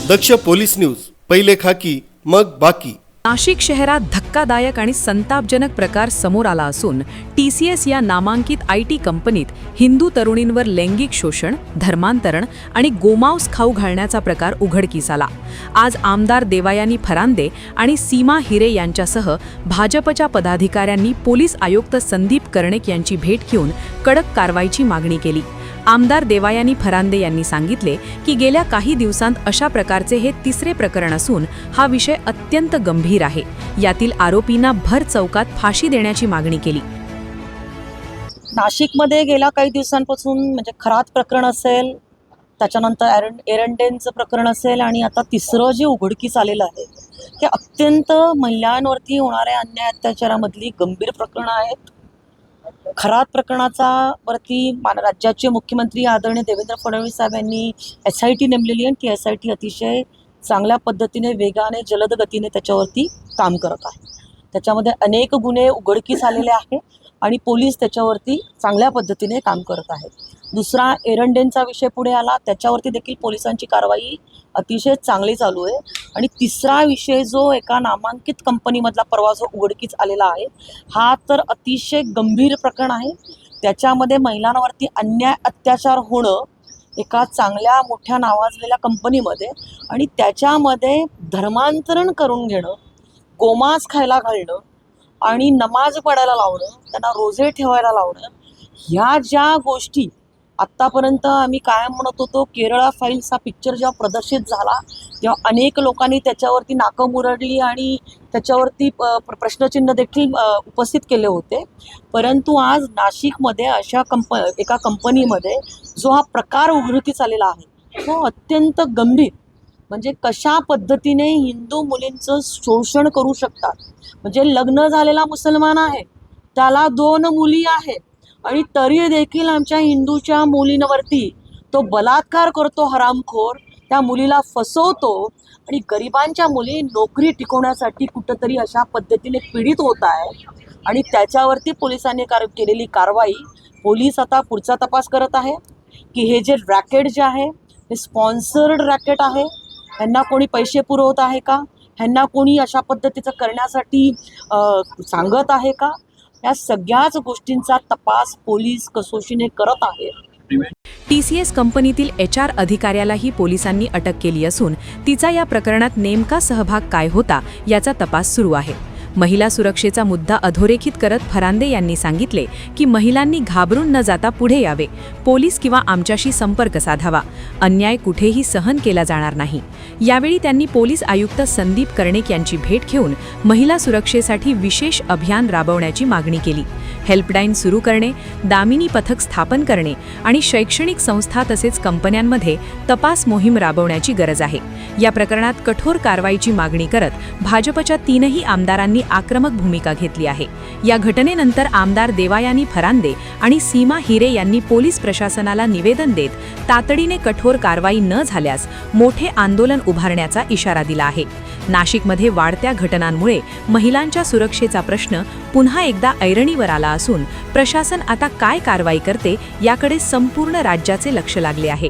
दक्ष police news, पहिले खाकी मग बाकी। नाशिक शहरात धक्कादायक आणि संतापजनक प्रकार समोर आला असून TCS या नामांकित IT कंपनीत हिंदू तरुणींवर लैंगिक शोषण, धर्मांतरण आणि गोमांस खाऊ घालण्याचा प्रकार उघडकीस आला। आज आमदार देवयानी फरांदे आणि सीमा हिरे यांच्यासह भाजपच्या पदाधिकाऱ्यांनी पोलीस आयुक्त संदीप कर्णिक यांची भेट घेऊन कडक कारवाईची मागणी केली। आमदार देवयानी फरांदे यांनी सांगितले की गेल्या काही दिवसांत अशा प्रकारचे हे तिसरे प्रकरण असून हा विषय अत्यंत गंभीर आहे। यातील आरोपींना भर चौकात फाशी देण्याची मागणी केली। नाशिकमध्ये गेल्या काही दिवसांपासून म्हणजे खरात प्रकरण असेल, त्याच्यानंतर एरंडेंचं प्रकरण असेल आणि आता तिसरं जे उघडकीस आलेलं आहे हे अत्यंत महिलांवरती होणाऱ्या अन्याय अत्याचारामधली गंभीर प्रकरणं आहेत। खरात प्रकरणाचा वरती राज्याचे मुख्यमंत्री आदरणीय देवेंद्र फडणवीस साहेब यांनी SIT नेमलेली आहे। ती SIT अतिशय चांगल्या पद्धतीने, वेगाने, जलद गतीने त्याच्यावरती काम करत आहे। त्याच्यामध्ये अनेक गुन्हे उघडकीस आलेले आहे आणि पोलीस त्याच्यावरती चांगल्या पद्धतीने काम करत आहेत। दुसरा एरंडेंचा विषय पुढे आला, त्याच्यावरती देखील पोलिसांची कारवाई अतिशय चांगली चालू आहे। आणि तिसरा विषय जो एका नामांकित कंपनीमधला परवा जो उघडकीस आलेला आहे हा तर अतिशय गंभीर प्रकरण आहे। त्याच्यामध्ये महिलांवरती अन्याय अत्याचार होणं एका चांगल्या मोठ्या नावाजलेल्या कंपनीमध्ये आणि त्याच्यामध्ये धर्मांतरण करून घेणं, गोमांस खायला घालणं आणि नमाज पडायला लावणं, त्यांना रोजे ठेवायला लावणं, ह्या ज्या गोष्टी आत्तापर्यंत आम्ही कायम म्हणत होतो। केरळा फाईल्स हा पिक्चर जेव्हा प्रदर्शित झाला तेव्हा अनेक लोकांनी त्याच्यावरती नाकं मुरडली आणि त्याच्यावरती प्रश्नचिन्ह देखील उपस्थित केले होते। परंतु आज नाशिकमध्ये अशा एका कंपनीमध्ये जो हा प्रकार उघडकीस आलेला आहे तो अत्यंत गंभीर, म्हणजे कशा पद्धतीने हिंदू मुलींचं शोषण करू शकतात। म्हणजे लग्न झालेला मुसलमान आहे, त्याला 2 मुली आहेत आणि तरी देखील आमच्या हिंदूच्या मुलींवरती तो बलात्कार करतो हरामखोर, त्या मुलीला फसवतो आणि गरिबांच्या मुली नोकरी टिकवण्यासाठी कुठंतरी अशा पद्धतीने पीडित होत आहे। आणि त्याच्यावरती पोलिसांनी केलेली कारवाई, पोलीस आता पुढचा तपास करत आहे की हे जे रॅकेट जे आहे हे स्पॉन्सर्ड रॅकेट आहे, ह्यांना कोणी पैसे पुरवत आहे का, ह्यांना कोणी अशा पद्धतीचं करण्यासाठी सांगत आहे का, या सगळ्याच गोष्टींचा तपास पोलीस कसोशीने करत आहेत। TCS कंपनीतील HR अधिकाऱ्यालाही पोलिसांनी अटक केली असून तिचा या प्रकरणात नेमका सहभाग काय होता याचा तपास सुरू आहे। महिला सुरक्षेचा मुद्दा अधोरेखित करत फरांदे यांनी सांगितले की महिलांनी घाबरून न जाता पुढे यावे, पोलीस किंवा आमच्याशी संपर्क साधावा, अन्याय कुठेही सहन केला जाणार नाही। यावेळी त्यांनी पोलीस आयुक्त संदीप कर्णिक यांची भेट घेऊन महिला सुरक्षेसाठी विशेष अभियान राबवण्याची मागणी केली। हेल्पलाईन सुरू करणे, दामिनी पथक स्थापन करणे आणि शैक्षणिक संस्था तसेच कंपन्यांमध्ये तपास मोहीम राबवण्याची गरज आहे। या प्रकरणात कठोर कारवाईची मागणी करत भाजपच्या 3ही आमदारांनी आक्रमक भूमिका घेतली आहे। या घटनेनंतर आमदार देवयानी फरांदे आणि सीमा हिरे यांनी पोलीस प्रशासनाला निवेदन देत तातडीने कठोर कारवाई न झाल्यास मोठे आंदोलन उभारण्याचा इशारा दिला आहे। नाशिकमध्ये वाढत्या घटनांमुळे महिलांच्या सुरक्षेचा प्रश्न पुन्हा एकदा ऐरणीवर आला असून प्रशासन आता काय कारवाई करते याकडे संपूर्ण राज्याचे लक्ष लागले आहे।